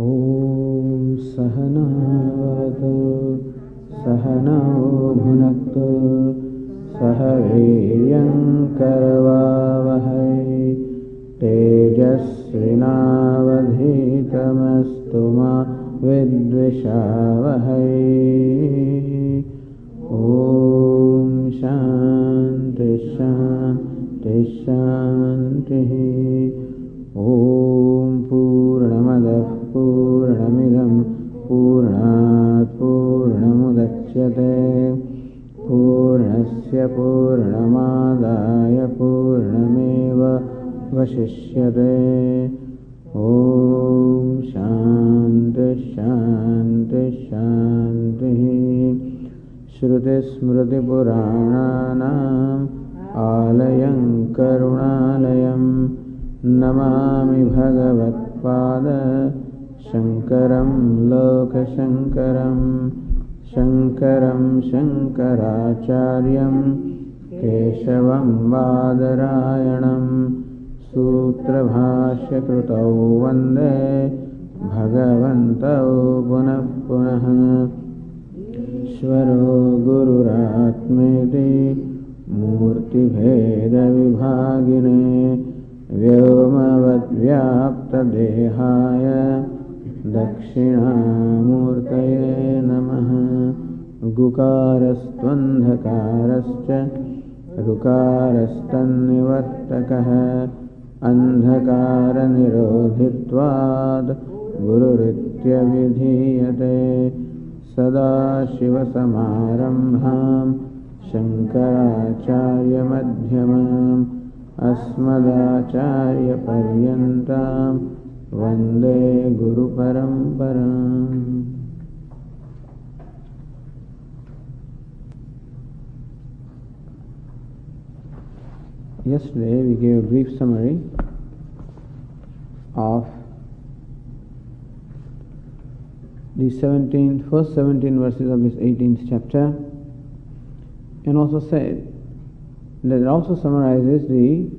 ॐ सहनावतु सहनौ भुनक्तु सह वीर्यङ्करवावहै तेजस्विनावधीतमस्तु मा विद्विषावहै। ॐ शान्ति शान्ति शान्तिः। ॐ पूर्णमदः पूर्णमिदं पूर्णात् पूर्णमुदच्यते पूर्णस्य पूर्णमादाय पूर्णमेवावशिष्यते। ॐ शान्ति शान्ति शान्तिः। श्रुतिस्मृतिपुराणानाम् आलयं करुणालयं नमामि भगवत्पाद शङ्करं लोकशङ्करं शङ्करं शङ्कराचार्यं केशवं बादरायणं सूत्रभाष्यकृतौ वन्दे भगवन्तौ पुनः पुनः। ईश्वरो गुरुरात्मेति मूर्तिभेदविभागिने व्योमवद्व्याप्तदेहाय दक्षिणामूर्तये नमः। गुकारस्त्वन्धकारश्च ऋकारस्तन्निवर्तकः अन्धकारनिरोधित्वाद् गुरुरित्यभिधीयते। सदाशिवसमारम्भां शङ्कराचार्यमध्यमाम् अस्मदाचार्यपर्यन्तां वन्दे गुरुपरम्पराम्। Yesterday we gave a brief summary of the first 17 verses of this 18th chapter, and also said that it also summarizes the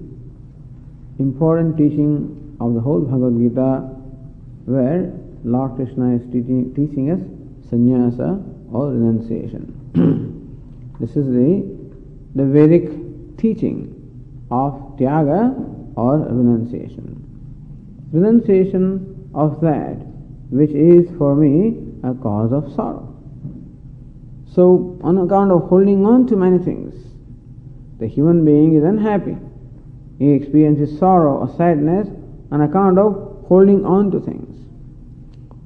important teaching of the whole Bhagavad Gītā, where Lord Krishna is teaching us sannyasa or renunciation. This is the Vedic teaching of tyaga or renunciation. Renunciation of that which is for me a cause of sorrow. So, on account of holding on to many things, the human being is unhappy. He experiences sorrow or sadness on account of holding on to things,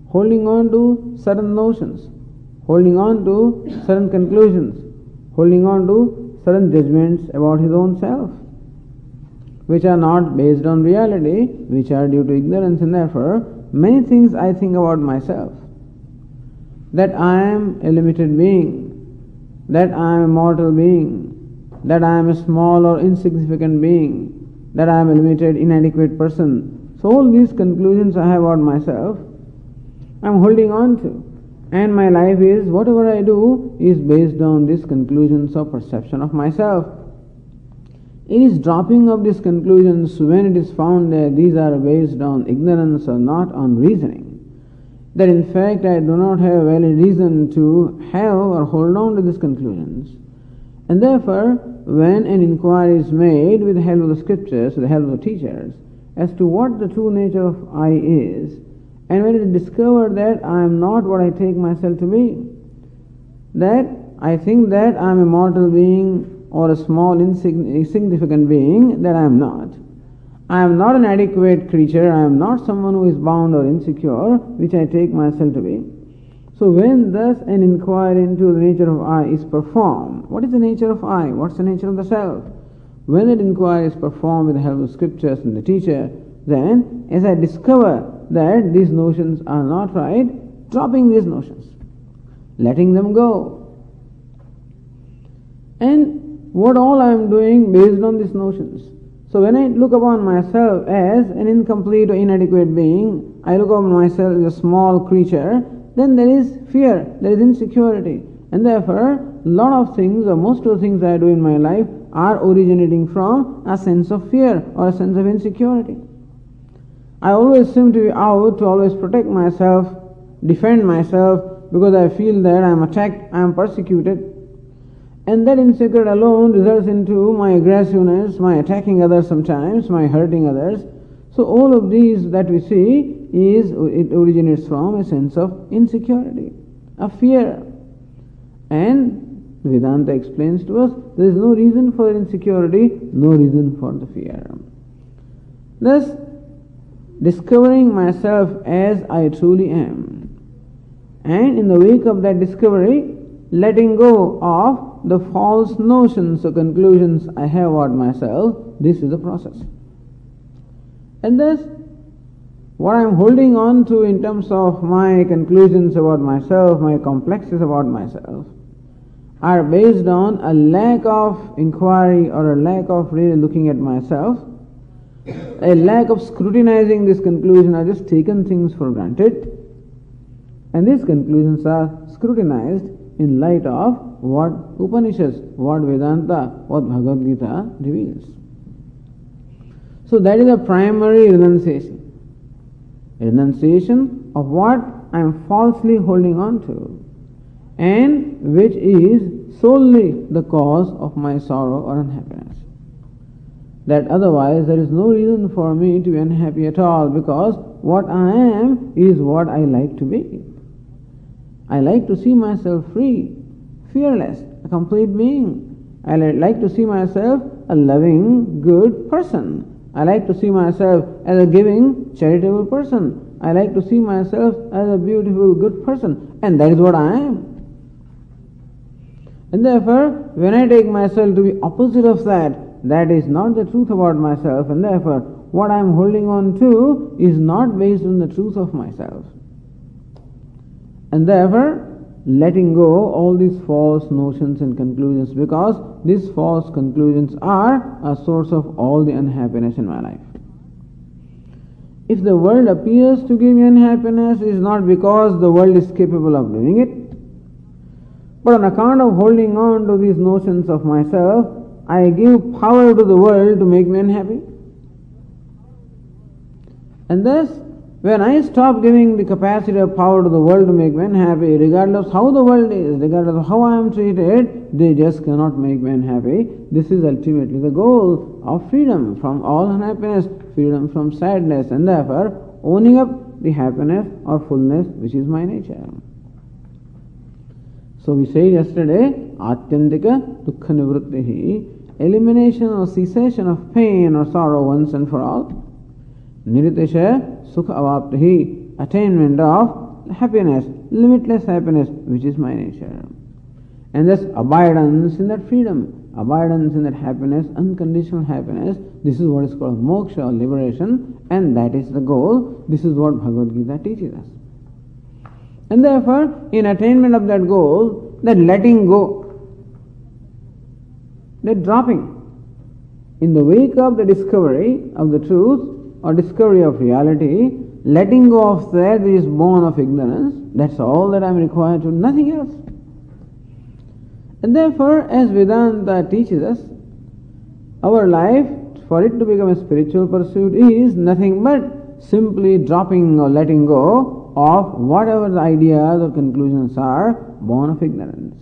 holding on to certain notions, holding on to certain conclusions, holding on to certain judgments about his own self, which are not based on reality, which are due to ignorance, and therefore many things I think about myself. That I am a limited being, that I am a mortal being, that I am a small or insignificant being, that I am a limited, inadequate person. So all these conclusions I have about myself, I am holding on to. And my life is, whatever I do is based on these conclusions or perception of myself. It is dropping of these conclusions when it is found that these are based on ignorance or not on reasoning, that in fact I do not have valid reason to have or hold on to these conclusions. And therefore, when an inquiry is made with the help of the scriptures, with the help of the teachers, as to what the true nature of I is, and when it is discovered that I am not what I take myself to be, that I think that I am a mortal being or a small insignificant being, that I am not. I am not an adequate creature, I am not someone who is bound or insecure, which I take myself to be. So when thus an inquiry into the nature of I is performed, what is the nature of I? What's the nature of the self? When that inquiry is performed with the help of scriptures and the teacher, then as I discover that these notions are not right, dropping these notions, letting them go. And what all I am doing based on these notions. So when I look upon myself as an incomplete or inadequate being, I look upon myself as a small creature, then there is fear, there is insecurity. And therefore, a lot of things or most of the things I do in my life are originating from a sense of fear or a sense of insecurity. I always seem to be out to always protect myself, defend myself, because I feel that I am attacked, I am persecuted. And that insecurity alone results into my aggressiveness, my attacking others sometimes, my hurting others. So all of these that we see it originates from a sense of insecurity, a fear. And Vedanta explains to us there is no reason for insecurity, no reason for the fear. Thus, discovering myself as I truly am, and in the wake of that discovery, letting go of the false notions or conclusions I have about myself, this is the process. And thus, what I am holding on to in terms of my conclusions about myself, my complexes about myself, are based on a lack of inquiry or a lack of really looking at myself, a lack of scrutinizing this conclusion. I've just taken things for granted, and these conclusions are scrutinized in light of what Upanishads, what Vedanta, what Bhagavad Gītā reveals. So that is a primary renunciation. A renunciation of what I am falsely holding on to, and which is solely the cause of my sorrow or unhappiness. That otherwise there is no reason for me to be unhappy at all, because what I am is what I like to be. I like to see myself free, fearless, a complete being. I like to see myself a loving, good person. I like to see myself as a giving, charitable person. I like to see myself as a beautiful, good person. And that is what I am. And therefore, when I take myself to be opposite of that, that is not the truth about myself, and therefore, what I am holding on to is not based on the truth of myself. And therefore, letting go all these false notions and conclusions, because these false conclusions are a source of all the unhappiness in my life. If the world appears to give me unhappiness, it is not because the world is capable of doing it, but on account of holding on to these notions of myself, I give power to the world to make me unhappy. And thus, when I stop giving the capacity of power to the world to make me unhappy, regardless of how the world is, regardless of how I am treated, they just cannot make me unhappy. This is ultimately the goal of freedom from all unhappiness, freedom from sadness, and therefore owning up the happiness or fullness which is my nature. So we said yesterday, Atyantika Dukkha Nivrittihi, elimination or cessation of pain or sorrow once and for all. Niritesha Sukha Avaptihi, attainment of happiness, limitless happiness, which is my nature. And thus abidance in that freedom, abidance in that happiness, unconditional happiness, this is what is called moksha or liberation, and that is the goal. This is what Bhagavad Gītā teaches us. And therefore, in attainment of that goal, that letting go, that dropping, in the wake of the discovery of the truth or discovery of reality, letting go of that which is born of ignorance, that's all that I am required to, nothing else. And therefore, as Vedanta teaches us, our life, for it to become a spiritual pursuit, is nothing but simply dropping or letting go of whatever the ideas or conclusions are born of ignorance.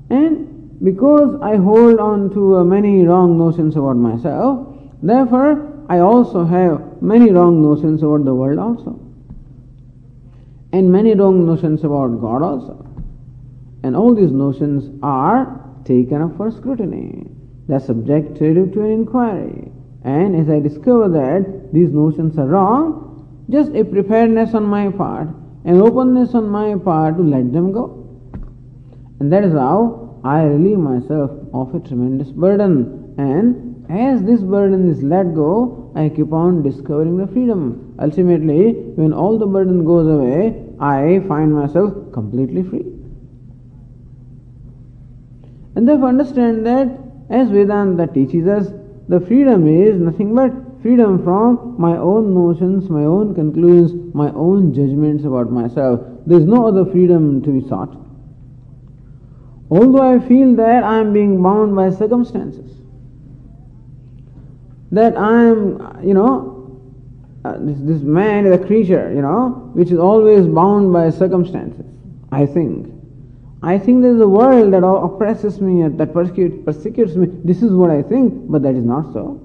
And because I hold on to many wrong notions about myself, therefore I also have many wrong notions about the world also, and many wrong notions about God also. And all these notions are taken up for scrutiny. They are subjected to an inquiry. And as I discover that these notions are wrong, just a preparedness on my part, an openness on my part to let them go. And that is how I relieve myself of a tremendous burden. And as this burden is let go, I keep on discovering the freedom. Ultimately, when all the burden goes away, I find myself completely free. And therefore understand that as Vedanta teaches us, the freedom is nothing but freedom from my own notions, my own conclusions, my own judgments about myself. There is no other freedom to be sought. Although I feel that I am being bound by circumstances, that I am, this man is a creature, which is always bound by circumstances. I think there is a world that oppresses me, that persecutes me. This is what I think, but that is not so.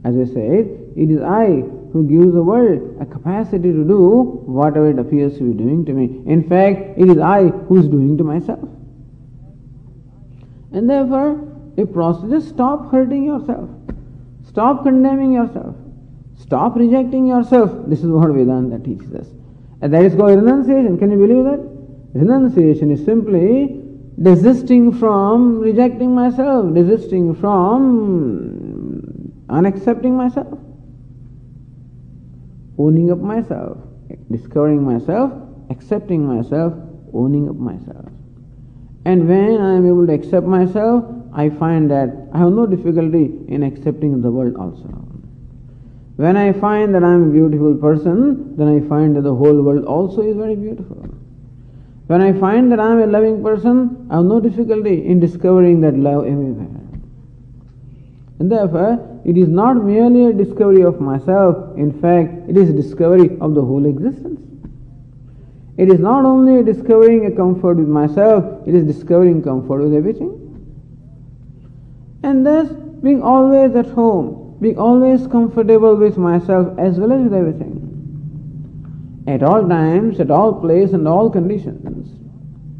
As I said, it is I who gives the world a capacity to do whatever it appears to be doing to me. In fact, it is I who is doing to myself. And therefore, just stop hurting yourself. Stop condemning yourself. Stop rejecting yourself. This is what Vedanta teaches us. And that is called renunciation. Can you believe that? Renunciation is simply desisting from rejecting myself, desisting from unaccepting myself, owning up myself, discovering myself, accepting myself, owning up myself. And when I am able to accept myself, I find that I have no difficulty in accepting the world also. When I find that I am a beautiful person, then I find that the whole world also is very beautiful. When I find that I am a loving person, I have no difficulty in discovering that love everywhere. And therefore, it is not merely a discovery of myself, in fact, it is a discovery of the whole existence. It is not only discovering a comfort with myself, it is discovering comfort with everything. And thus, being always at home, being always comfortable with myself as well as with everything. At all times, at all places and all conditions,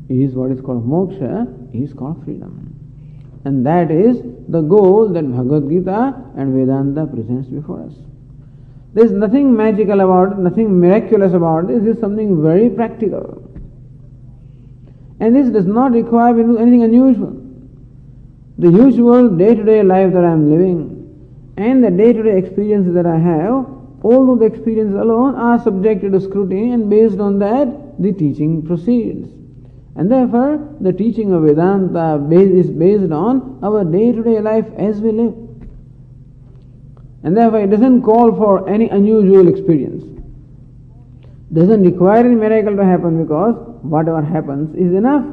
is what is called moksha, is called freedom. And that is the goal that Bhagavad Gītā and Vedanta presents before us. There is nothing magical about it, nothing miraculous about it. This is something very practical. And this does not require anything unusual. The usual day-to-day life that I am living and the day-to-day experiences that I have, all of the experiences alone are subjected to scrutiny, and based on that, the teaching proceeds. And therefore, the teaching of Vedanta is based on our day-to-day life as we live. And therefore, it doesn't call for any unusual experience. Doesn't require any miracle to happen, because whatever happens is enough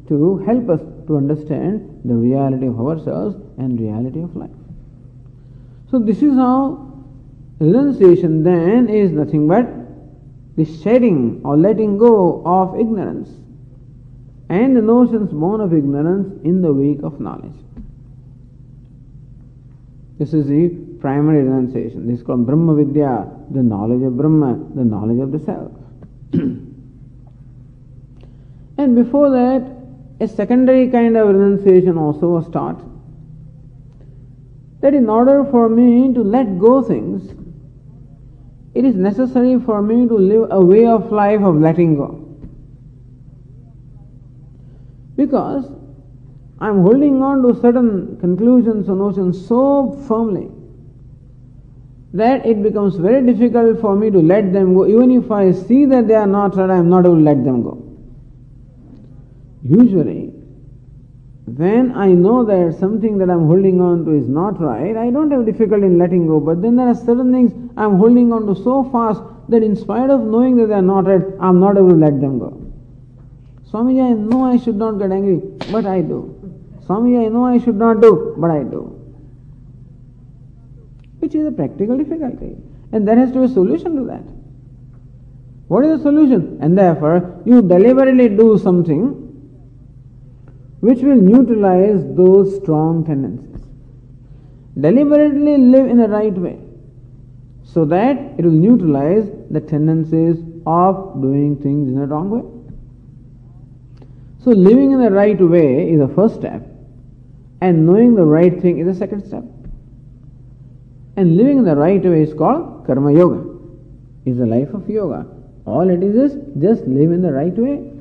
to help us to understand the reality of ourselves and reality of life. So this is how renunciation then is nothing but the shedding or letting go of ignorance and the notions born of ignorance in the wake of knowledge. This is the primary renunciation. This is called Brahma Vidya, the knowledge of Brahma, the knowledge of the self. And before that, a secondary kind of renunciation also was taught. That in order for me to let go things, it is necessary for me to live a way of life of letting go. Because I am holding on to certain conclusions or notions so firmly that it becomes very difficult for me to let them go. Even if I see that they are not right, I am not able to let them go. Usually, when I know that something that I am holding on to is not right, I don't have difficulty in letting go. But then there are certain things I am holding on to so fast that in spite of knowing that they are not right, I am not able to let them go. Swamiji, I know I should not get angry, but I do. Swamiji, I know I should not do, but I do. Which is a practical difficulty. And there has to be a solution to that. What is the solution? And therefore, you deliberately do something which will neutralize those strong tendencies. Deliberately live in the right way, so that it will neutralize the tendencies of doing things in a wrong way. So living in the right way is the first step, and knowing the right thing is the second step. And living in the right way is called Karma Yoga, is the life of yoga. All it is just live in the right way.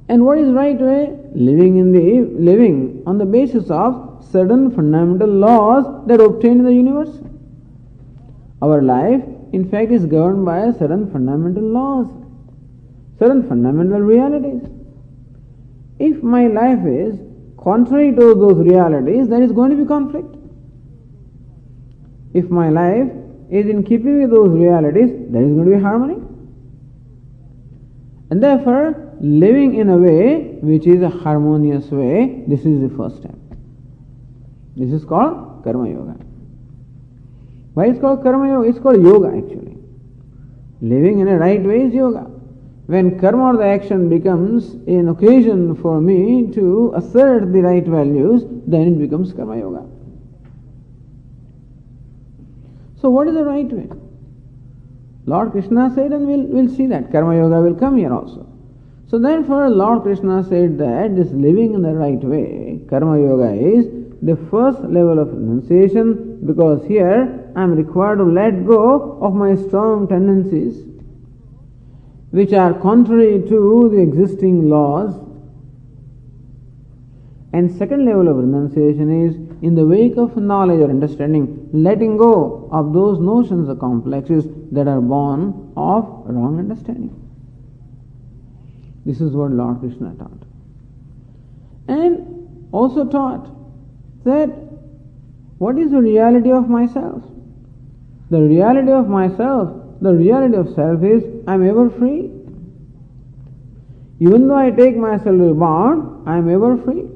And what is right way? Living on the basis of certain fundamental laws that are obtained in the universe. Our life, in fact, is governed by certain fundamental laws, certain fundamental realities. If my life is contrary to those realities, there is going to be conflict. If my life is in keeping with those realities, there is going to be harmony. And therefore, living in a way which is a harmonious way, this is the first step. This is called Karma Yoga. Why it's called karma yoga? It's called yoga actually. Living in a right way is yoga. When karma or the action becomes an occasion for me to assert the right values, then it becomes karma yoga. So what is the right way? Lord Krishna said, and we'll see that. Karma yoga will come here also. So therefore Lord Krishna said that this living in the right way, karma yoga is the first level of renunciation, because here I am required to let go of my strong tendencies which are contrary to the existing laws. And second level of renunciation is in the wake of knowledge or understanding, letting go of those notions or complexes that are born of wrong understanding. This is what Lord Krishna taught. And also taught that what is the reality of myself? The reality of myself, the reality of self is I am ever free. Even though I take myself to be bound, I am ever free.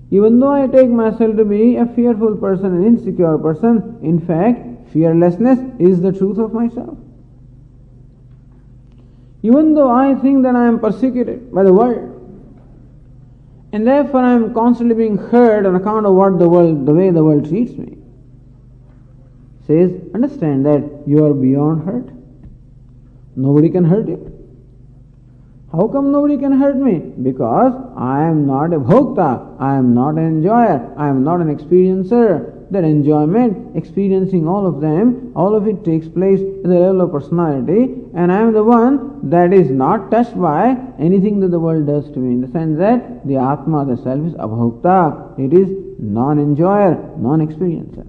Even though I take myself to be a fearful person, an insecure person, in fact, fearlessness is the truth of myself. Even though I think that I am persecuted by the world, and therefore I am constantly being hurt on account of the way the world treats me, says, understand that you are beyond hurt. Nobody can hurt you. How come nobody can hurt me? Because I am not a bhokta, I am not an enjoyer, I am not an experiencer. That enjoyment, experiencing all of them, all of it takes place at the level of personality, and I am the one that is not touched by anything that the world does to me, in the sense that the Atma, the self, is abhokta, it is non-enjoyer, non-experiencer.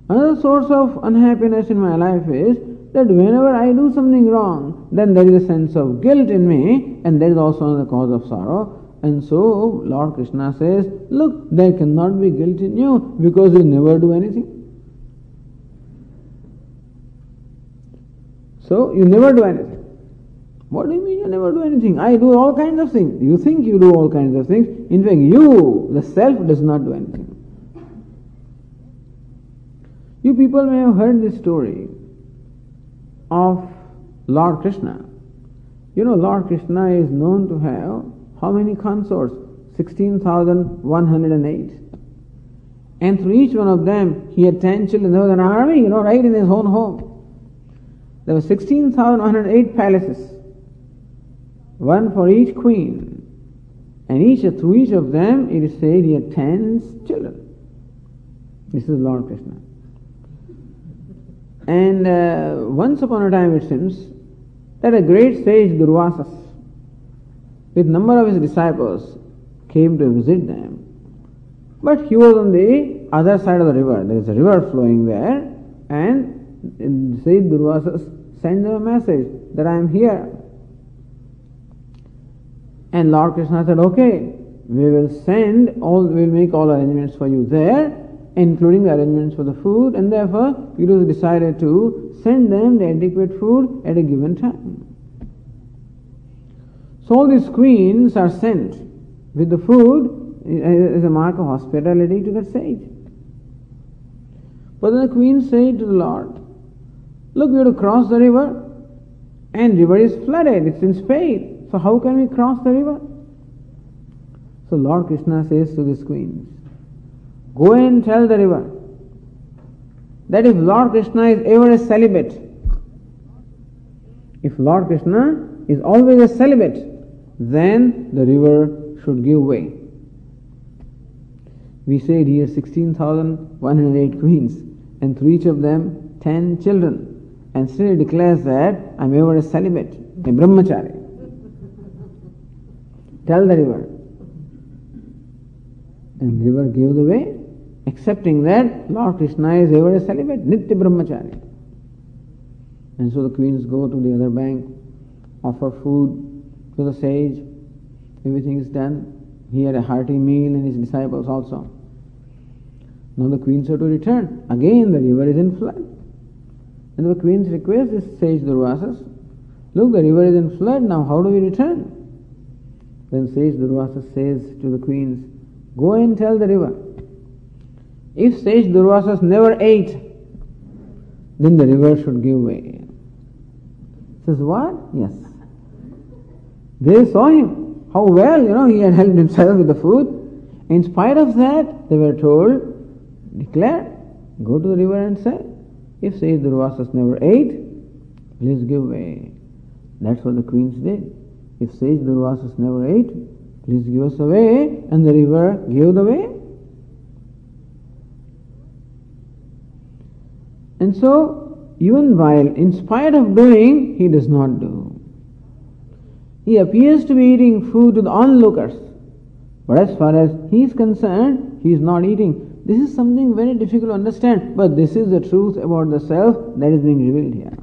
Another source of unhappiness in my life is that whenever I do something wrong, then there is a sense of guilt in me, and that is also another cause of sorrow. And so Lord Krishna says, look, there cannot be guilt in you because you never do anything. So you never do anything. What do you mean you never do anything? I do all kinds of things. You think you do all kinds of things. In fact, you, the self, does not do anything. You people may have heard this story of Lord Krishna. You know, Lord Krishna is known to have how many consorts? 16,108. And through each one of them, he had 10 children. There was an army, right in his own home. There were 16,108 palaces, one for each queen. And through each of them, it is said he had 10 children. This is Lord Krishna. And once upon a time, it seems, that a great sage, Durvasas, with number of his disciples, came to visit them. But he was on the other side of the river. There is a river flowing there, and Sage Durvasas sent them a message that I am here. And Lord Krishna said, okay, we will make all arrangements for you there, including the arrangements for the food, and therefore it was decided to send them the adequate food at a given time. So all these queens are sent with the food as a mark of hospitality to that sage. But then the queen said to the Lord, look, we have to cross the river, and river is flooded, it's in spade, so how can we cross the river? So Lord Krishna says to these queens, go and tell the river that if Lord Krishna is ever a celibate, if Lord Krishna is always a celibate, then the river should give way. We said here 16,108 queens, and through each of them 10 children, and still it declares that I am ever a celibate, a brahmachari. Tell the river. And the river gave the way, accepting that Lord Krishna is ever a celibate, nitya brahmachari. And so the queens go to the other bank, offer food to the sage. Everything is done. He had a hearty meal and his disciples also. Now the queens are to return. Again the river is in flood. And the queens request this sage Durvasas, look, the river is in flood, now how do we return? Then sage Durvasas says to the queens, go and tell the river, If sage Durvasas never ate, then the river should give way. Says what? Yes. They saw him, how well, he had helped himself with the food. In spite of that, they were told, declare, go to the river and say, if sage Durvasas never ate, please give way. That's what the queens did. If sage Durvasas never ate, please give us a way, and the river gave the way. And so, even while, in spite of doing, he does not do. He appears to be eating food to the onlookers, but as far as he is concerned, he is not eating. This is something very difficult to understand, but this is the truth about the self that is being revealed here.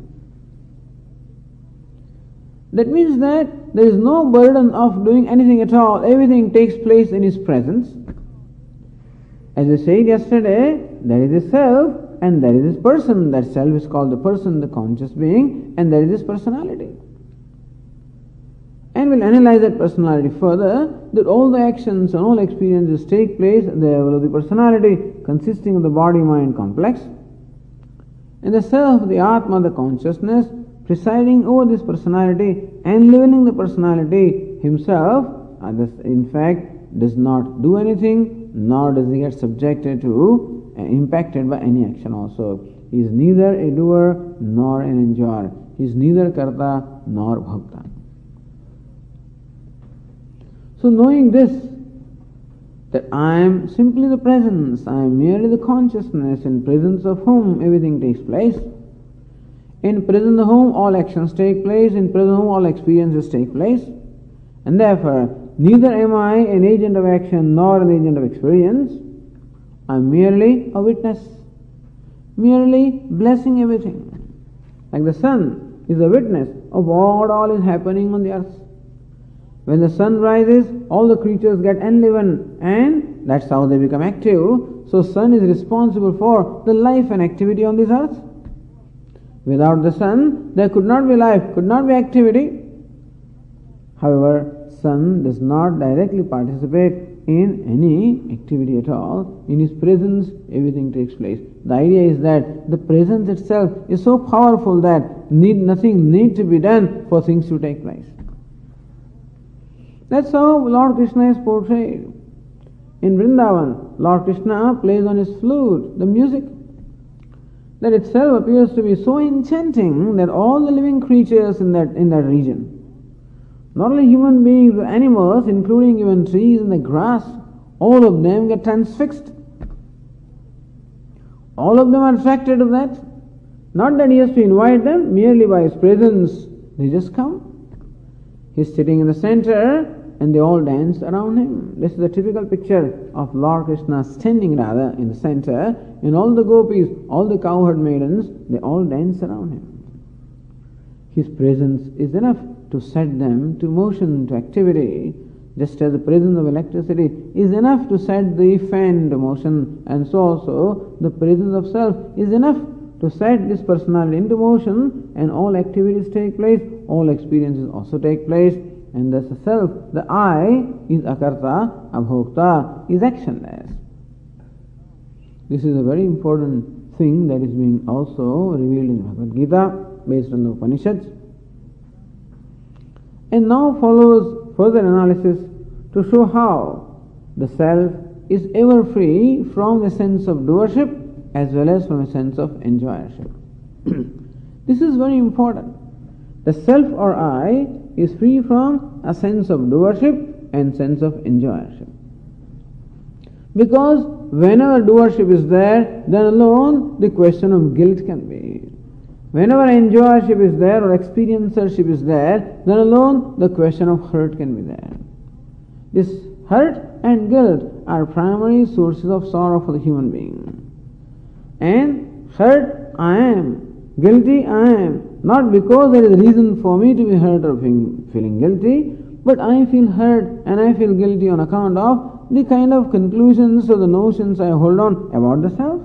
That means that there is no burden of doing anything at all. Everything takes place in his presence. As I said yesterday, there is a self and there is this person. That self is called the person, the conscious being, and there is this personality. And we'll analyze that personality further, that all the actions and all experiences take place at the level of the personality, consisting of the body-mind complex, and the self, the Atma, the consciousness, presiding over this personality and living the personality himself, in fact, does not do anything, nor does he get subjected to, impacted by any action also. He is neither a doer nor an enjoyer. He is neither karta nor bhakta. So knowing this, that I am simply the presence, I am merely the consciousness in presence of whom everything takes place, in presence of whom all actions take place, in presence of whom all experiences take place, and therefore neither am I an agent of action nor an agent of experience. I am merely a witness, merely blessing everything. Like the sun is a witness of what all is happening on the earth. When the sun rises, all the creatures get enlivened, and that's how they become active. So sun is responsible for the life and activity on this earth. Without the sun, there could not be life, could not be activity. However, sun does not directly participate in any activity at all. In his presence, everything takes place. The idea is that the presence itself is so powerful that nothing needs to be done for things to take place. That's how Lord Krishna is portrayed. In Vrindavan, Lord Krishna plays on his flute, the music. That itself appears to be so enchanting that all the living creatures in that region, not only human beings but animals, including even trees and the grass, all of them get transfixed. All of them are attracted to that. Not that he has to invite them, merely by his presence they just come. He's sitting in the center and they all dance around him. This is a typical picture of Lord Krishna standing rather in the center, and all the gopis, all the cowherd maidens, they all dance around him. His presence is enough to set them to motion, to activity, just as the presence of electricity is enough to set the fan to motion, and so also the presence of self is enough to set this personality into motion, and all activities take place, all experiences also take place, and thus the self, the I, is akarta, abhokta, is actionless. This is a very important thing that is being also revealed in Bhagavad Gītā, based on the Upanishads. And now follows further analysis to show how the self is ever free from the sense of doership as well as from a sense of enjoyership. This is very important. The self or I is free from a sense of doership and sense of enjoyership. Because whenever doership is there, then alone the question of guilt can be. Whenever enjoyership is there or experiencership is there, then alone the question of hurt can be there. This hurt and guilt are primary sources of sorrow for the human being. And hurt I am, guilty I am, not because there is a reason for me to be hurt or feeling guilty, but I feel hurt and I feel guilty on account of the kind of conclusions or the notions I hold on about the self.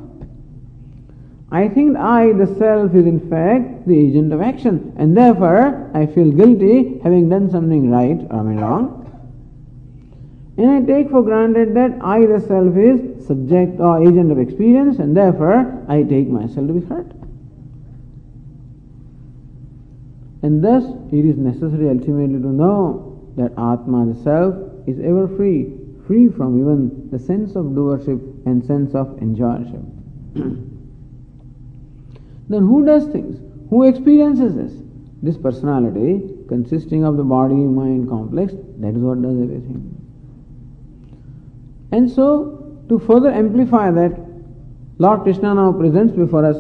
I think I, the self, is in fact the agent of action, and therefore I feel guilty having done something right or wrong. And I take for granted that I, the self, is subject or agent of experience, and therefore I take myself to be hurt. And thus it is necessary ultimately to know that Atma, the self, is ever free, free from even the sense of doership and sense of enjoyership. Then who does things? Who experiences this? This personality consisting of the body-mind complex, that is what does everything. And so, to further amplify that, Lord Krishna now presents before us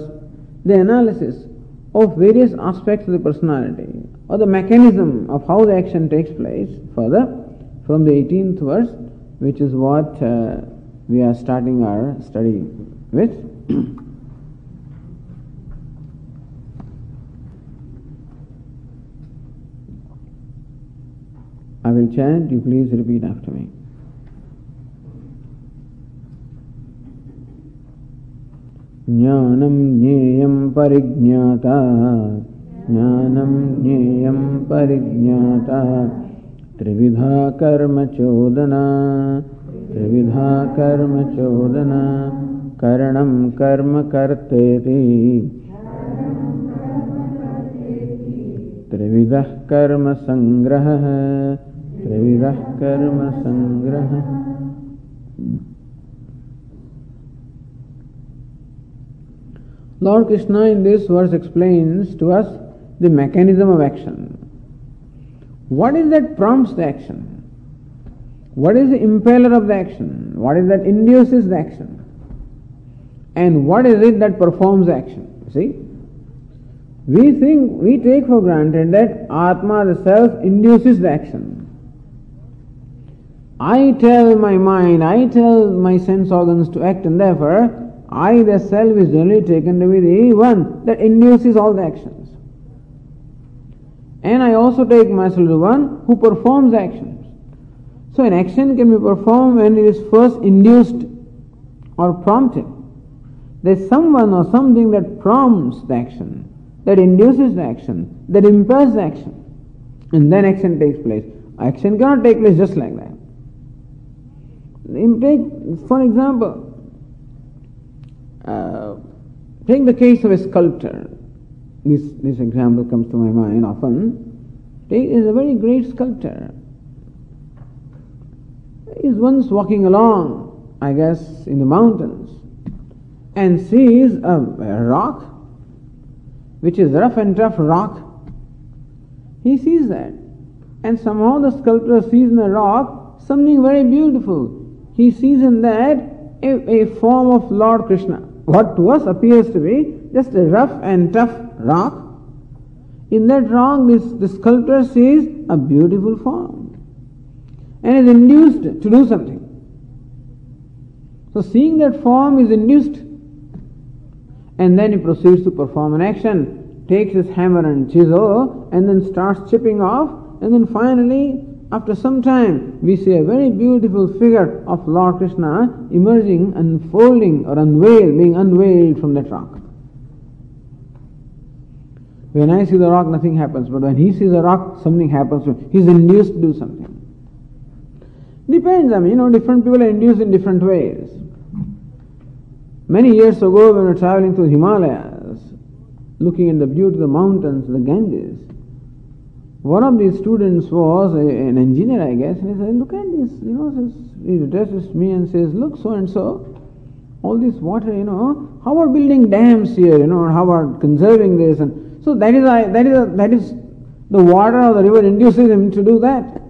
the analysis of various aspects of the personality, or the mechanism of how the action takes place, further from the 18th verse, which is what we are starting our study with. I will chant, you please repeat after me. Jnanam jneyam parignyata, jnanam jneyam parignyata, trividha karma chodana, trividha karma chodana, karanam karma karteti, trividah karma sangraha, trividah karma sangraha. Lord Krishna in this verse explains to us the mechanism of action. What is that prompts the action? What is the impeller of the action? What is that induces the action? And what is it that performs the action? See? We take for granted that Atma, the self, induces the action. I tell my mind, I tell my sense organs to act, and therefore I, the self, is generally taken to be the one that induces all the actions. And I also take myself to the one who performs the actions. So an action can be performed when it is first induced or prompted. There is someone or something that prompts the action, that induces the action, that impels the action, and then action takes place. Action cannot take place just like that. Take, for example, take the case of a sculptor. This example comes to my mind often. He is a very great sculptor. He is once walking along, I guess, in the mountains, and sees a rock, which is rough and tough rock. He sees that, and somehow the sculptor sees in the rock something very beautiful. He sees in that a form of Lord Krishna. What to us appears to be just a rough and tough rock. In that rock, the sculptor sees a beautiful form and is induced to do something. So seeing that form is induced, and then he proceeds to perform an action, takes his hammer and chisel, and then starts chipping off, and then finally, after some time, we see a very beautiful figure of Lord Krishna emerging, unfolding or being unveiled from that rock. When I see the rock, nothing happens, but when he sees the rock, something happens to him. He is induced to do something. Depends, different people are induced in different ways. Many years ago, when we were traveling through Himalayas, looking at the beauty of the mountains, the Ganges, one of these students was an engineer, I guess, and he said, look at this, he addresses me and says, look, so and so, all this water, how about building dams here, or how about conserving this? And so that is the water of the river induces him to do that.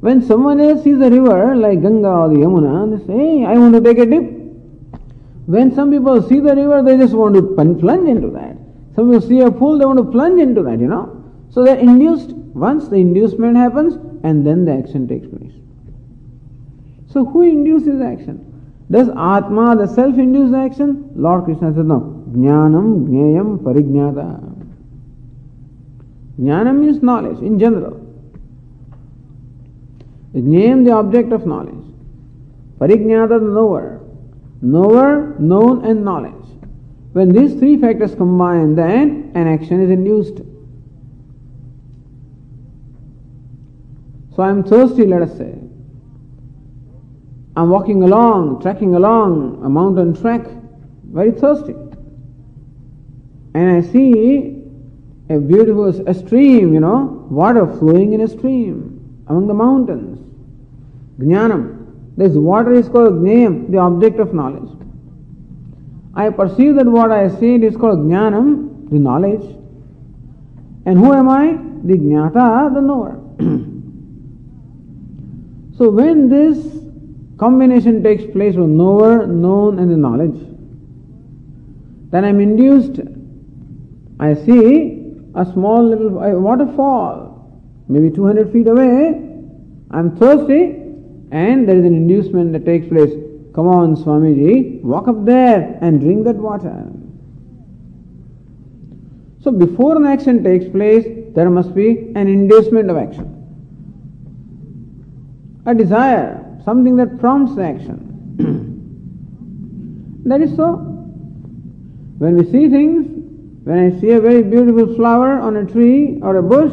When someone else sees a river like Ganga or the Yamuna, they say, hey, I want to take a dip. When some people see the river, they just want to plunge into that. Some people see a pool, they want to plunge into that, So they're induced. Once the inducement happens, and then the action takes place. So who induces action? Does Atma, the self, induce the action? Lord Krishna says no. Jnanam jneyam parignyata. Jnana means knowledge in general. Jneyam, the object of knowledge. Parignyata, the knower. Knower, known, and knowledge. When these three factors combine, then an action is induced. So I am thirsty, let us say. I'm walking along, trekking along a mountain trek, very thirsty. And I see a beautiful stream, water flowing in a stream among the mountains. Jnanam. This water is called Jnayam, the object of knowledge. I perceive that what I see is called Jnanam, the knowledge. And who am I? The Jnata, the knower. So when this combination takes place of knower, known and the knowledge, then I am induced. I see a small little waterfall, maybe 200 feet away. I am thirsty and there is an inducement that takes place. Come on, Swamiji, walk up there and drink that water. So before an action takes place, there must be an inducement of action. A desire, something that prompts the action. That is so. When we see things, when I see a very beautiful flower on a tree or a bush,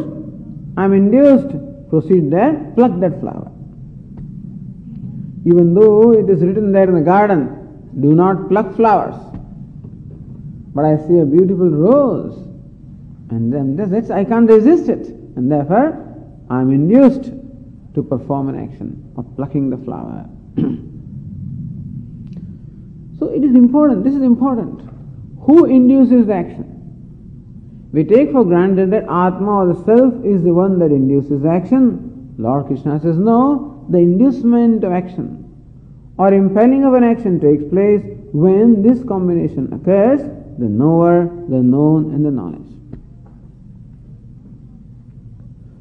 I am induced, proceed there, pluck that flower. Even though it is written there in the garden, do not pluck flowers. But I see a beautiful rose, and then I can't resist it, and therefore I am induced to perform an action of plucking the flower. So it is important, this is important. Who induces the action? We take for granted that Atma or the Self is the one that induces action. Lord Krishna says, no, the inducement of action or impelling of an action takes place when this combination occurs, the knower, the known and the knowledge.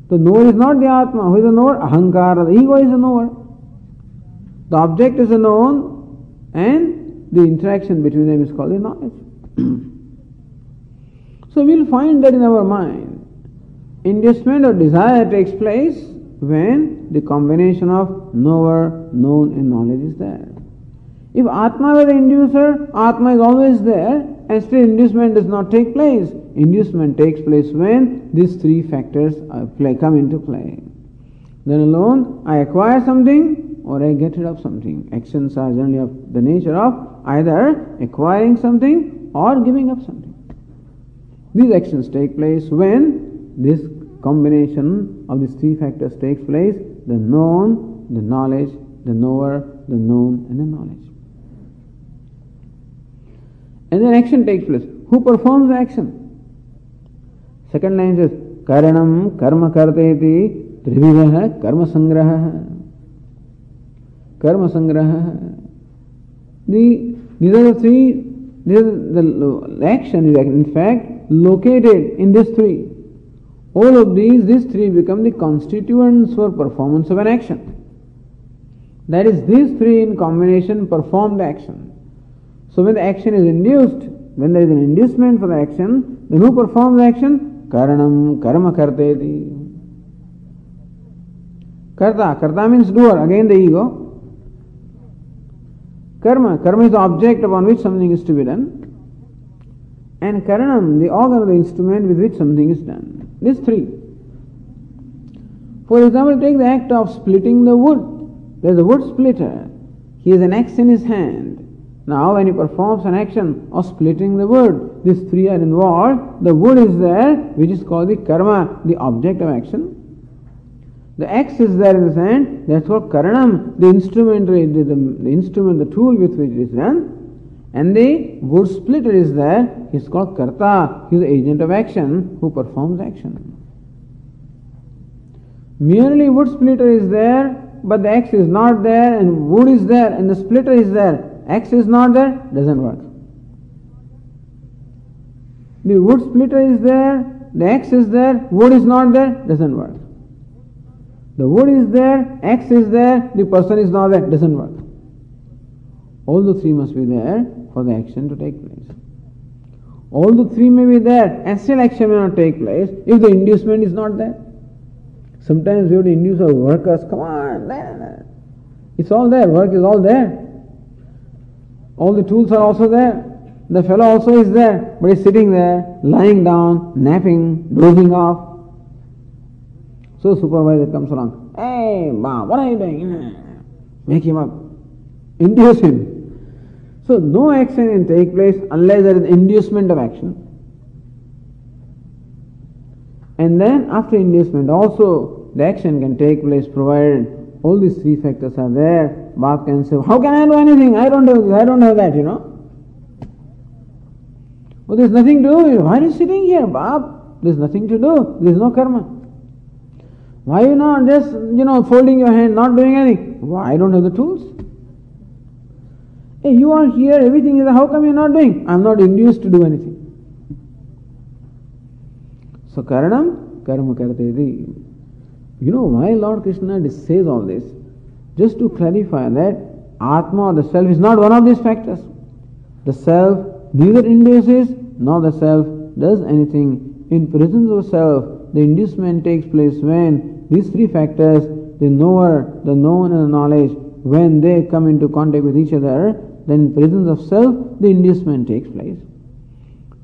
The knower is not the Atma. Who is the knower? Ahankara. The ego is the knower. The object is the known and the interaction between them is called the knowledge. So we will find that in our mind, inducement or desire takes place when the combination of knower, known and knowledge is there. If Atma were the inducer, Atma is always there and still inducement does not take place. Inducement takes place when these three factors come into play. Then alone I acquire something or I get rid of something. Actions are generally of the nature of either acquiring something or giving up something. These actions take place when this combination of these three factors takes place: the known, the knowledge, the knower, the known and the knowledge. And then action takes place. Who performs the action? Second line says, Karanam karma karteti trividah karma sangraha. Karma sangraha. These are the three, the action is in fact located in these three. All of these three become the constituents for performance of an action. That is, these three in combination perform the action. So when the action is induced, when there is an inducement for the action, then who performs the action? Karanam karma karteti. Karta means doer, again the ego. Karma is the object upon which something is to be done. And karanam, the organ or the instrument with which something is done. These three. For example, take the act of splitting the wood. There is a wood splitter. He has an axe in his hand. Now when he performs an action of splitting the wood, these three are involved. The wood is there, which is called the karma, the object of action. The axe is there in his hand, that's called karanam, the instrument, the tool with which it is done. And the wood splitter is there, he is called karta, he is the agent of action who performs action. Merely wood splitter is there, but the axe is not there, and wood is there, and the splitter is there. Axe is not there, doesn't work. The wood splitter is there, the axe is there, wood is not there, doesn't work. The wood is there, axe is there, the person is not there, doesn't work. All the three must be there for the action to take place. All the three may be there and still action may not take place if the inducement is not there. Sometimes we have to induce our workers, come on, it's all there, work is all there. All the tools are also there. The fellow also is there, but he's sitting there, lying down, napping, dozing off. So supervisor comes along, hey, Ma, what are you doing? Wake him up. induce him. So no action can take place unless there is inducement of action. And then after inducement also the action can take place provided all these three factors are there. Bab can say, how can I do anything? I don't do this, I don't have that, Well, there's nothing to do. Why are you sitting here, Bab? There's nothing to do. There's no karma. Why are you not just, folding your hand, not doing anything? Why? I don't have the tools. Hey, you are here, everything is there. How come you're not doing? I'm not induced to do anything. So karanam karma karteti. You know why Lord Krishna says all this? Just to clarify that Atma, the self, is not one of these factors. The self neither induces nor the self does anything. In presence of self, the inducement takes place when these three factors, the knower, the known and the knowledge, when they come into contact with each other, then in presence of self, the inducement takes place.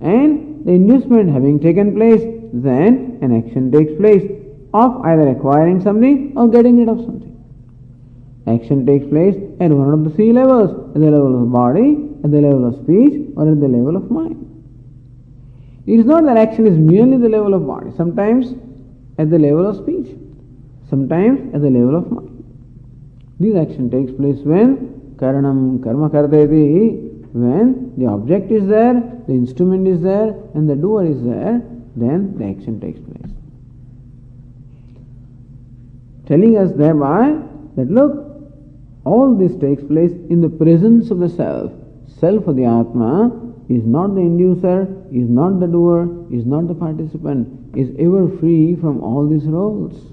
And the inducement having taken place, then an action takes place of either acquiring something or getting rid of something. Action takes place at one of the three levels, at the level of body, at the level of speech, or at the level of mind. It is not that action is merely the level of body, sometimes at the level of speech, sometimes at the level of mind. This action takes place when karanam karma karteti, when the object is there, the instrument is there, and the doer is there, then the action takes place. Telling us thereby that look, all this takes place in the presence of the self. Self of the Atma is not the inducer, is not the doer, is not the participant, is ever free from all these roles,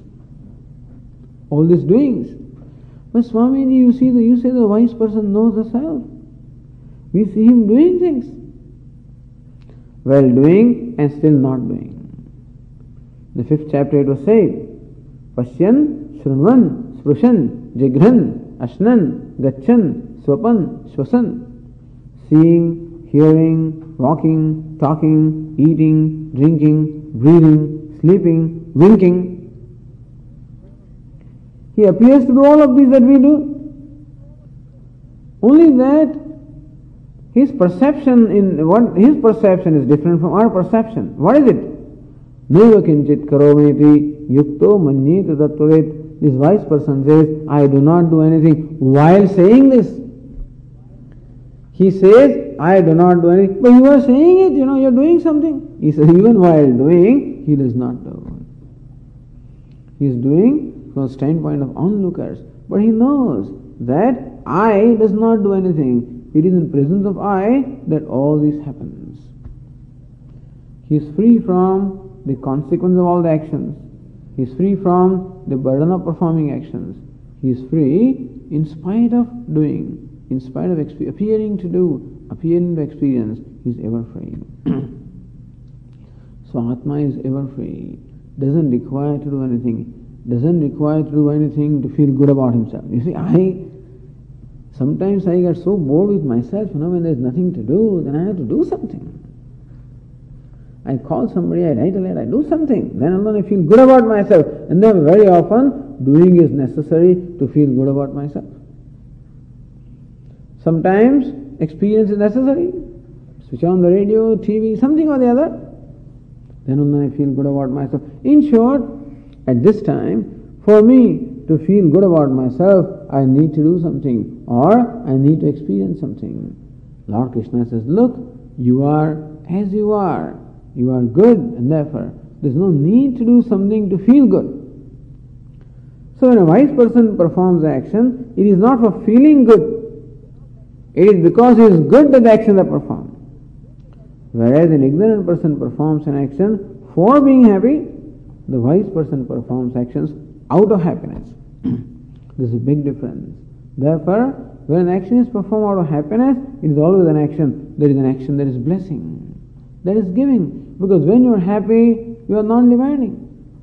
all these doings. But Swamiji, you say the wise person knows the self. We see him doing things. Well, doing and still not doing. The 5th chapter it was said, Pashyan, Shrunvan, Sprushan, Jigran, Ashnan, Gachan, Swapan, Shwasan. Seeing, hearing, walking, talking, eating, drinking, breathing, sleeping, winking. He appears to do all of these that we do. Only that his perception is different from our perception. What is it? Naiva kinchit karometi yukto manyeta tattvavet. This wise person says, I do not do anything while saying this. He says, I do not do anything. But you are saying it, you're doing something. He says, even while doing, he does not do. He is doing from the standpoint of onlookers. But he knows that I does not do anything. It is in presence of I that all this happens. He is free from the consequence of all the actions. He is free from the burden of performing actions. He is free in spite of doing, in spite of appearing to do, appearing to experience. He is ever free. So Atma is ever free. Doesn't require to do anything. Doesn't require to do anything to feel good about himself. You see, sometimes I get so bored with myself, when there's nothing to do, then I have to do something. I call somebody, I write a letter, I do something. Then alone I feel good about myself. And then very often, doing is necessary to feel good about myself. Sometimes, experience is necessary. Switch on the radio, TV, something or the other. Then alone I feel good about myself. In short, at this time, for me to feel good about myself, I need to do something or I need to experience something. Lord Krishna says, look, you are as you are. You are good and therefore there's no need to do something to feel good. So when a wise person performs action, it is not for feeling good. It is because he is good that the action is performed. Whereas an ignorant person performs an action for being happy, the wise person performs actions out of happiness. This is a big difference. Therefore, when an action is performed out of happiness, it is always an action. There is an action that is blessing, that is giving. Because when you are happy, you are non-demanding.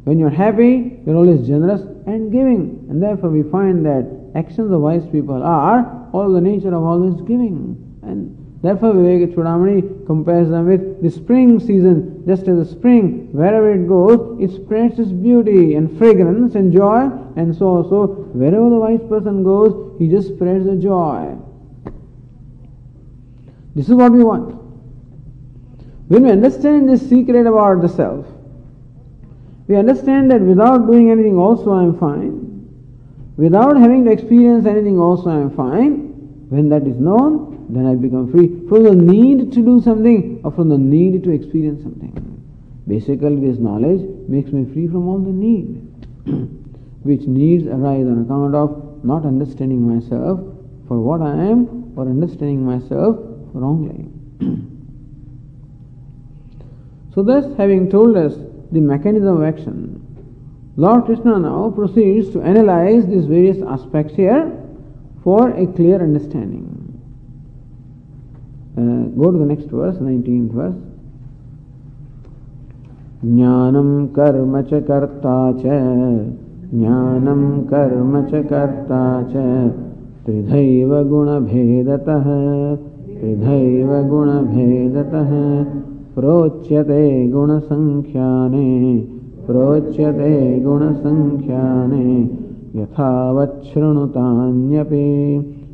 When you are happy, you are always generous and giving. And therefore we find that actions of wise people are all the nature of always giving. And therefore Viveka Chudamani compares them with the spring season. Just as the spring, wherever it goes, it spreads its beauty and fragrance and joy. And so also, wherever the wise person goes, he just spreads the joy. This is what we want. When we understand this secret about the self, we understand that without doing anything also I am fine. Without having to experience anything also I am fine. When that is known, then I become free from the need to do something or from the need to experience something. Basically, this knowledge makes me free from all the need, which needs arise on account of not understanding myself for what I am or understanding myself wrongly. So thus, having told us the mechanism of action, Lord Krishna now proceeds to analyze these various aspects here for a clear understanding. Go to the next verse, 19th verse. Jnanam karma cha karta cha, jnanam karma cha karta cha, tridhaiva guna bhedatah, tridhaiva guna bhedatah, prochyate guna sankhyane, prochyate guna sankhyane, yathavat shrunutanyapi,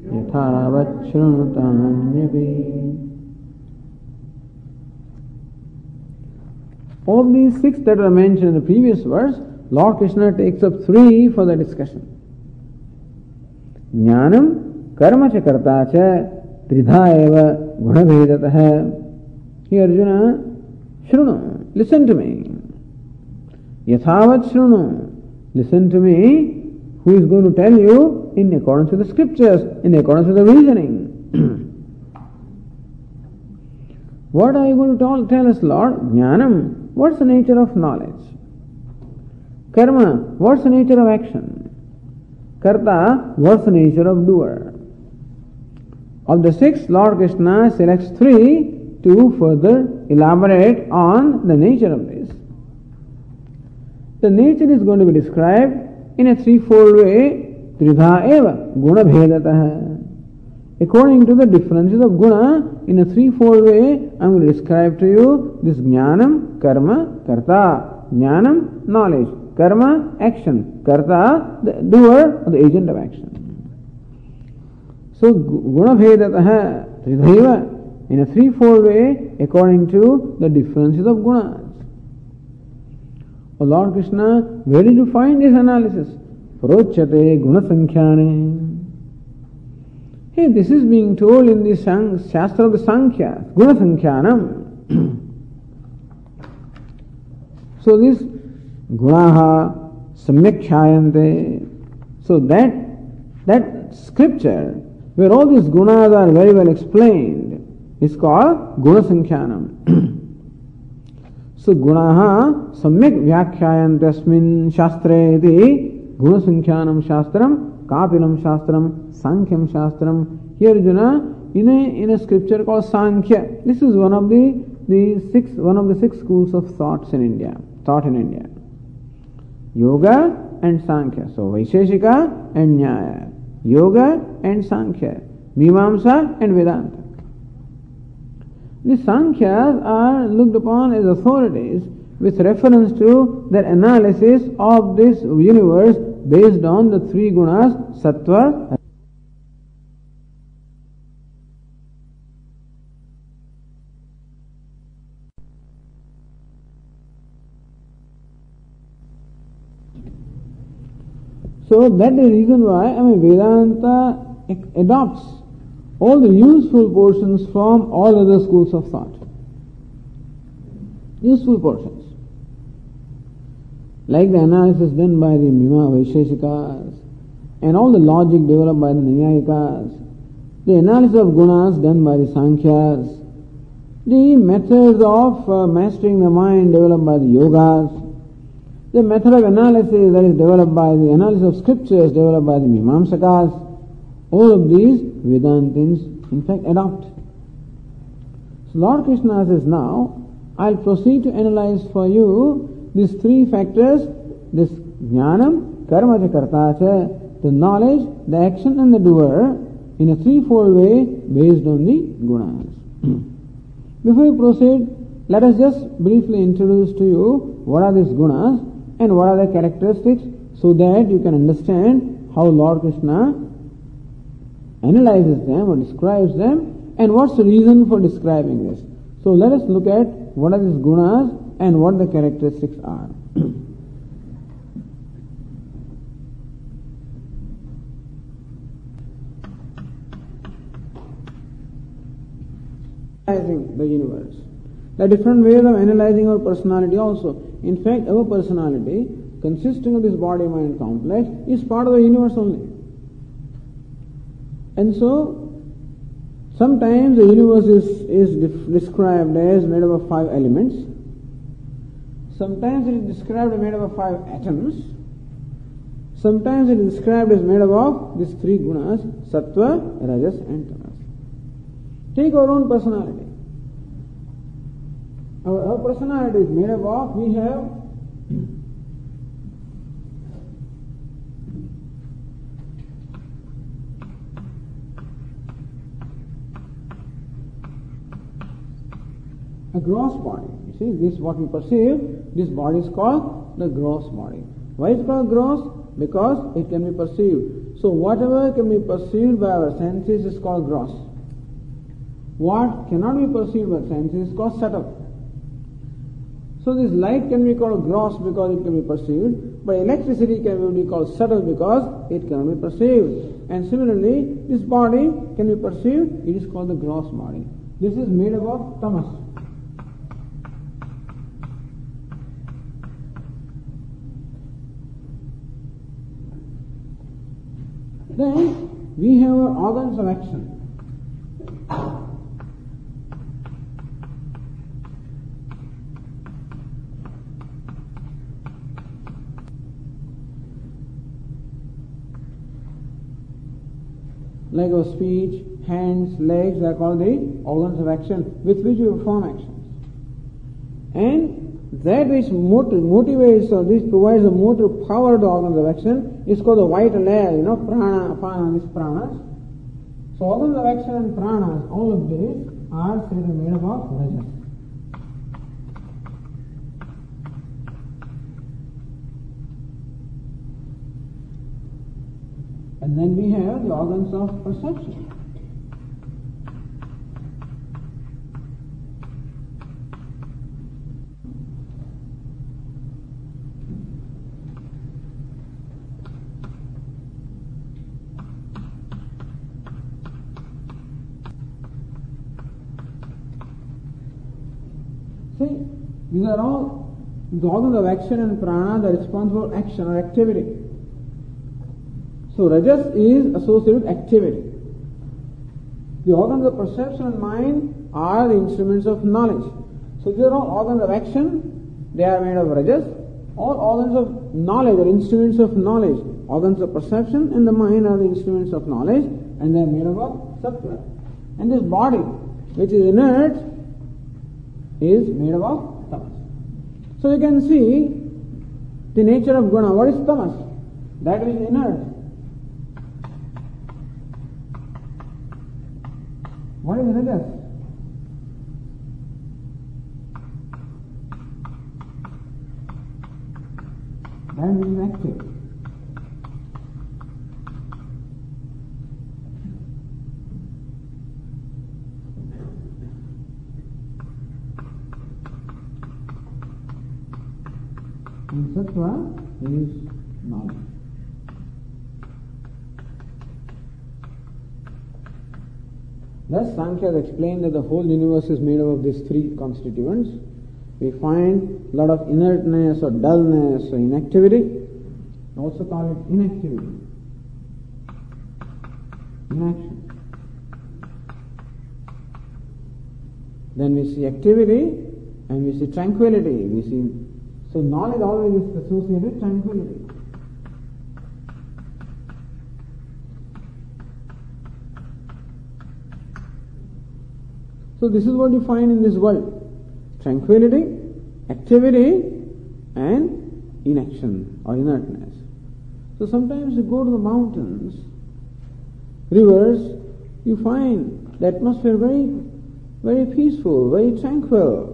yathavat shrunutanyapi. Of these six that were mentioned in the previous verse, Lord Krishna takes up three for the discussion. Jnanam karma cha karta cha tridha eva guna bhedatah. Here Arjuna, shrunu, listen to me. Yathavat shrunu, listen to me, who is going to tell you in accordance with the scriptures, in accordance with the reasoning. What are you going to tell us, Lord? Jnanam, what's the nature of knowledge? Karma, what's the nature of action? Karta, what's the nature of doer? Of the six, Lord Krishna selects three to further elaborate on the nature of this. The nature is going to be described in a threefold way, tridha eva, guna bhedatah. According to the differences of guna, in a threefold way, I am going to describe to you this jnanam, karma, karta. Jnanam, knowledge. Karma, action. Karta, the doer or the agent of action. So, guna bhedatah, tridha eva, in a threefold way, according to the differences of gunas. O Lord Krishna, where did you find this analysis? Prochyate guna sankhyane. Hey, this is being told in the Shastra of the Sankhya, guna sankhyanam. So this gunaha samyak chayante. So that scripture, where all these gunas are very well explained, is called guna sankhyanam. So gunaha samyak vyakhyāyantasmin shastre iti guna sankhyanam shastram kapinam shastram sankhya shastram. Here Arjuna, in a scripture called Sankhya. This is one of the six schools of thought in India. Yoga and Sankhya. So Vaisheshika and Nyaya. Yoga and Sankhya. Mimamsa and Vedanta. The Sankhyas are looked upon as authorities with reference to their analysis of this universe based on the three gunas, sattva. So that is the reason why Vedanta adopts all the useful portions from all other schools of thought. Useful portions. Like the analysis done by the Mima Vaisheshikas and all the logic developed by the Nyayikas, the analysis of gunas done by the Sankhyas, the methods of mastering the mind developed by the Yogas, the method of analysis that is developed by the analysis of scriptures developed by the Mimamsakas, all of these Vedantins in fact adopt. So Lord Krishna says now, I'll proceed to analyze for you these three factors, this jnanam, karma cha karta cha, the knowledge, the action and the doer, in a threefold way based on the gunas. Before we proceed, let us just briefly introduce to you what are these gunas and what are their characteristics so that you can understand how Lord Krishna analyzes them or describes them and what's the reason for describing this? So let us look at what are these gunas and what the characteristics are. Analyzing the universe. There are different ways of analyzing our personality also. In fact, our personality, consisting of this body-mind complex, is part of the universe only. And so, sometimes the universe is described as made up of 5 elements. Sometimes it is described as made up of 5 atoms. Sometimes it is described as made up of these 3 gunas, sattva, rajas and tamas. Take our own personality. Our personality is made up of, we have a gross body. You see, this is what we perceive. This body is called the gross body. Why is it called gross? Because it can be perceived. So whatever can be perceived by our senses is called gross. What cannot be perceived by senses is called subtle. So this light can be called gross because it can be perceived, but electricity can be called subtle because it cannot be perceived. And similarly, this body can be perceived, it is called the gross body. This is made up of tamas. Then we have our organs of action. Like our speech, hands, legs, they are called the organs of action with which we perform actions. And that which motivates or this provides a motive power to the organs of action is called the vital air, prana, apana, these pranas. So organs of action and pranas, all of these are said made up of rajas. And then we have the organs of perception. See, these are all the organs of action and prana, the responsible action or activity. So rajas is associated with activity. The organs of perception and mind are the instruments of knowledge. So these are all organs of action, they are made of rajas. All organs of knowledge are instruments of knowledge. Organs of perception and the mind are the instruments of knowledge, and they are made up of sattva. And this body, which is inert, is made up of tamas. So you can see the nature of guna. What is tamas? That which is inert. What is rajas? That which is active. And sattva is knowledge. Thus, Sankhya has explained that the whole universe is made up of these 3 constituents. We find a lot of inertness or dullness or inactivity. We also call it inactivity, inaction. Then we see activity and we see tranquility. So knowledge always is associated with tranquility. So this is what you find in this world. Tranquility, activity and inaction or inertness. So sometimes you go to the mountains, rivers, you find the atmosphere very, very peaceful, very tranquil.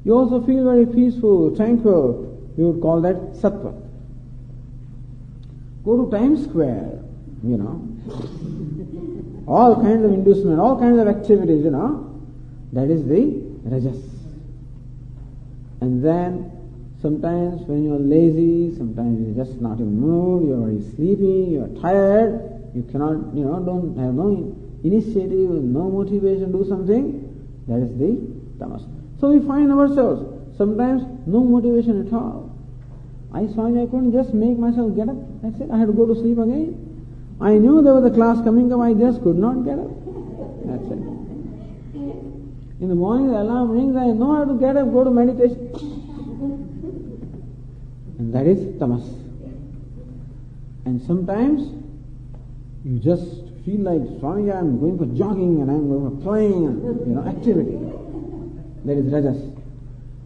You also feel very peaceful, tranquil. We would call that sattva. Go to Times Square, all kinds of inducement, all kinds of activities, that is the rajas. And then sometimes when you are lazy, sometimes you are just not in mood, you are very sleepy, you are tired, you cannot, don't have no initiative, no motivation to do something, that is the tamas. So we find ourselves sometimes no motivation at all. I couldn't just make myself get up, that's it, I had to go to sleep again. I knew there was a class coming up, I just could not get up. That's it. In the morning the alarm rings, I know I have to get up, go to meditation. And that is tamas. And sometimes you just feel like, Swami, I am going for jogging and I am going for playing and activity. That is rajas.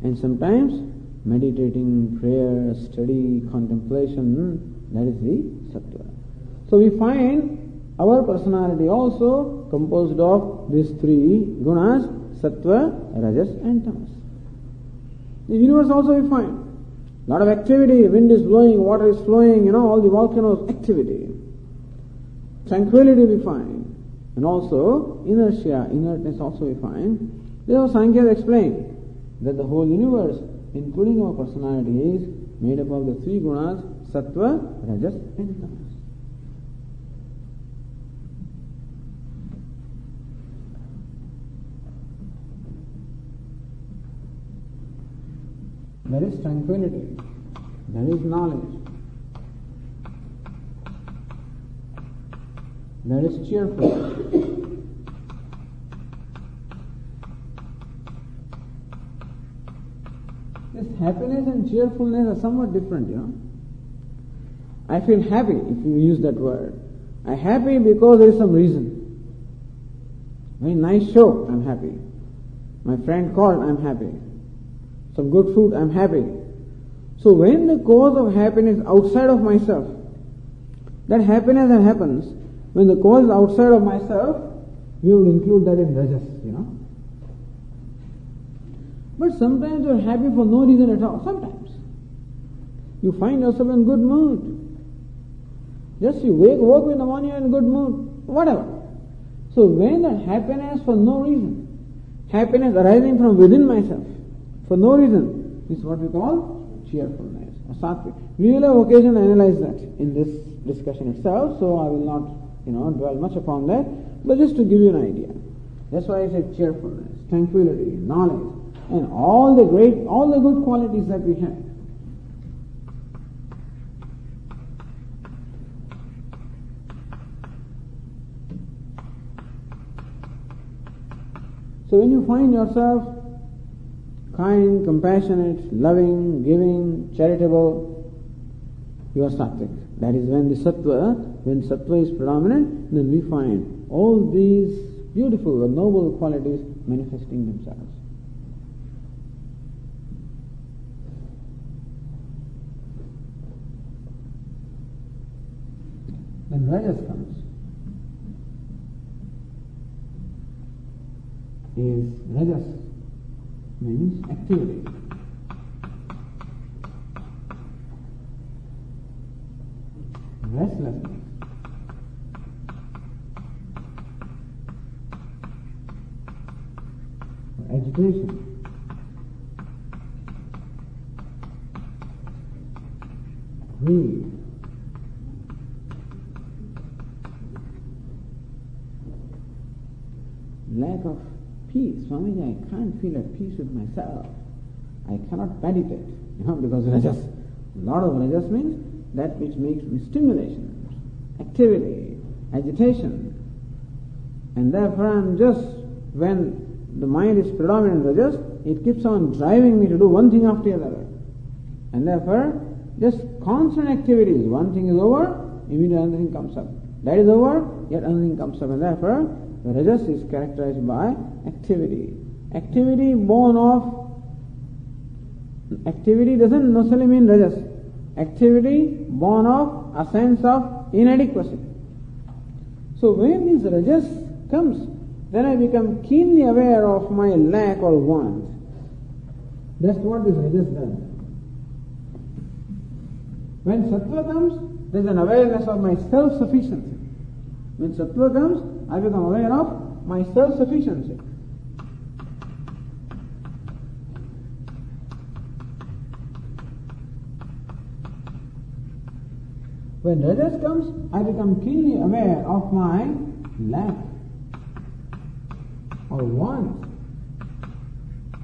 And sometimes meditating, prayer, study, contemplation, that is the sattva. So we find our personality also composed of these three gunas, sattva, rajas and tamas. The universe also we find a lot of activity, wind is blowing, water is flowing, all the volcanoes, activity. Tranquility we find. And also inertia, inertness also we find. Therefore Sankhya explained that the whole universe, including our personality, is made up of the three gunas, sattva, rajas and tamas. There is tranquility, there is knowledge, there is cheerfulness. This happiness and cheerfulness are somewhat different, I feel happy if you use that word. I'm happy because there is some reason. Very nice show, I'm happy. My friend called, I'm happy. Some good food, I'm happy. So when the cause of happiness is outside of myself, that happiness that happens, when the cause is outside of myself, we would include that in rajas, But sometimes you're happy for no reason at all. Sometimes. You find yourself in good mood. Just you woke in the morning, you're in good mood. Whatever. So when that happiness for no reason, happiness arising from within myself, for no reason, is what we call cheerfulness or sattvic. We will have occasion to analyze that in this discussion itself, so I will not, dwell much upon that, but just to give you an idea. That's why I said cheerfulness, tranquility, knowledge, and all the good qualities that we have. So when you find yourself kind, compassionate, loving, giving, charitable, you are sattvic. That is when sattva is predominant, then we find all these beautiful and noble qualities manifesting themselves. Then rajas comes. Rajas means activity. Restlessness. Agitation. Greed. Lack of peace. Swamiji, I can't feel at peace with myself. I cannot meditate, because rajas. A lot of rajas means that which makes me stimulation, activity, agitation. And therefore when the mind is predominant in rajas, it keeps on driving me to do one thing after the other. And therefore, just constant activities. One thing is over, immediately another thing comes up. That is over, yet another thing comes up. And therefore, the rajas is characterized by activity. Activity doesn't necessarily mean rajas. Activity born of a sense of inadequacy. So when this rajas comes, then I become keenly aware of my lack or want. That's what this rajas does. When sattva comes, there is an awareness of my self-sufficiency. When sattva comes, I become aware of my self-sufficiency. When rajas comes, I become keenly aware of my lack or want.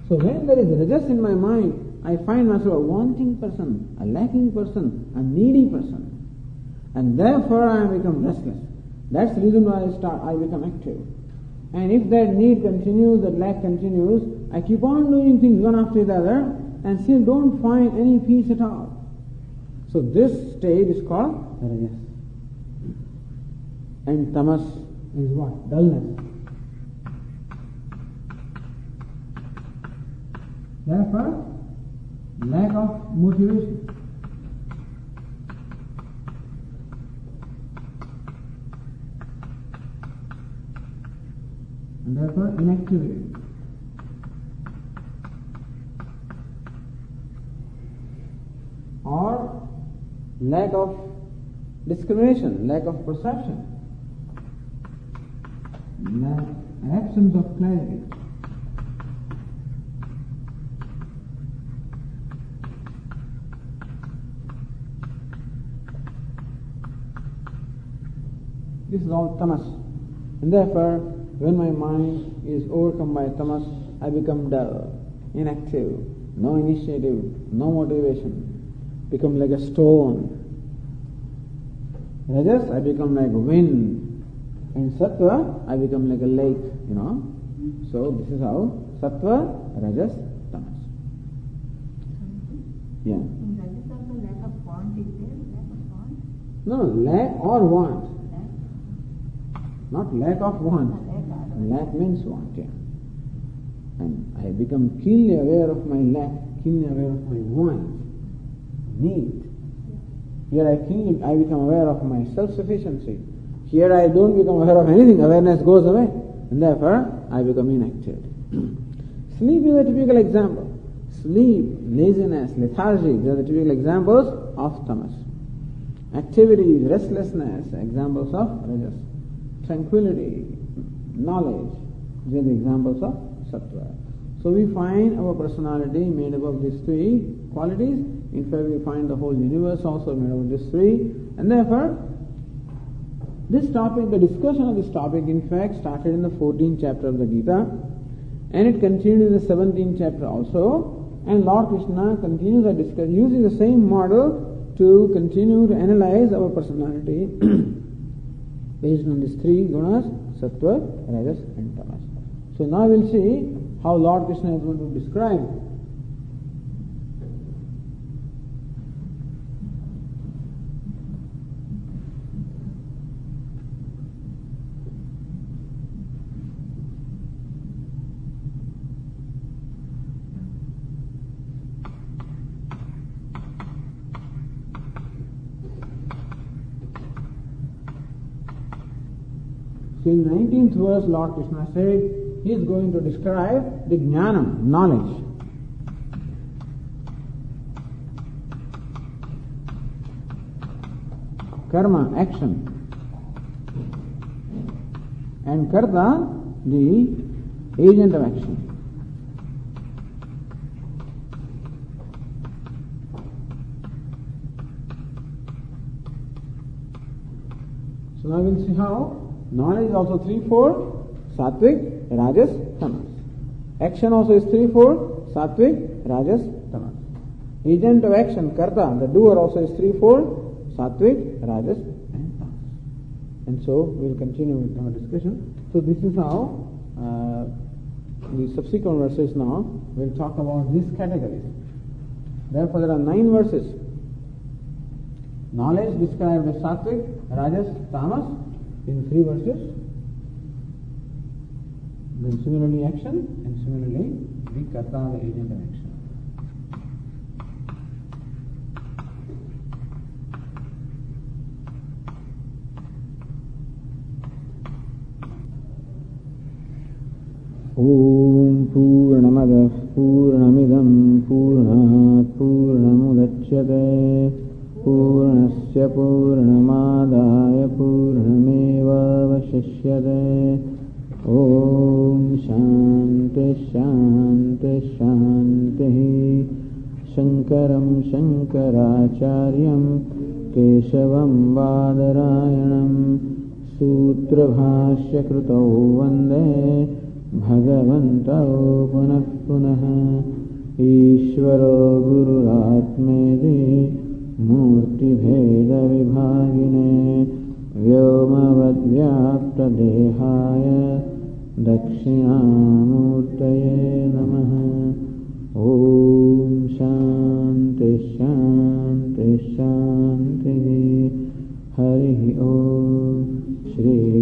So when there is rajas in my mind, I find myself a wanting person, a lacking person, a needy person. And therefore I become restless. That's the reason why I become active. And if that need continues, that lack continues, I keep on doing things one after the other and still don't find any peace at all. So this stage is called rajas. And tamas is what? Dullness. Therefore, lack of motivation. And therefore, inactivity. Or lack of discrimination, lack of perception, absence of clarity. This is all tamas. And therefore, when my mind is overcome by tamas, I become dull, inactive, no initiative, no motivation, become like a stone. Rajas, I become like wind. And sattva, I become like a lake, So this is how sattva, rajas, tamas. Yeah. In rajas also lack of want is there? Lack of want? No, lack or want. Not lack of want. Lack means want, yeah. And I become keenly aware of my lack, keenly aware of my want, need. Here I become aware of my self-sufficiency. Here I don't become aware of anything, awareness goes away. And therefore, I become inactive. Sleep is a typical example. Sleep, laziness, lethargy, these are the typical examples of tamas. Activities, restlessness, examples of rajas. Tranquility, knowledge, these are the examples of sattva. So we find our personality made up of these three qualities. In fact, we find the whole universe also made up of these three. And therefore, this topic, the discussion of this topic, in fact, started in the 14th chapter of the Gītā, and it continued in the 17th chapter also. And Lord Krishna continues our discussion using the same model to continue to analyze our personality based on these three gunas, sattva, rajas and tamas. So now we'll see how Lord Krishna is going to describe So in 19th verse, Lord Krishna said, he is going to describe the jnanam, knowledge. Karma, action. And karta, the agent of action. So now we'll see how knowledge is also threefold: sattvic, rajas, tamas. Action also is threefold: sattvic, rajas, tamas. Agent of action, karta, the doer also is threefold: sattvic, rajas, and tamas. And so we'll continue with our discussion. So this is how the subsequent verses now will talk about these categories. Therefore there are 9 verses. Knowledge described as sattvic, rajas, tamas in 3 verses. Then similarly action, and similarly the karta, the agent of action. Om Purnamadah Purnamidam Purnat Purnamudachyate पूर्णस्य पूर्णमादाय पूर्णमेवावशिष्यते। ॐ शान्ति शान्ति शान्तिः। शङ्करं शङ्कराचार्यं केशवं बादरायणं सूत्रभाष्यकृतौ वन्दे भगवन्तौ पुनः पुनः। ईश्वरो गुरुरात्मेति मूर्तिभेदविभागिने व्योमवद्व्याप्तदेहाय दक्षिणामूर्तये नमः। ॐ शान्ति शान्ति शान्तिः। हरिः ॐ। श्री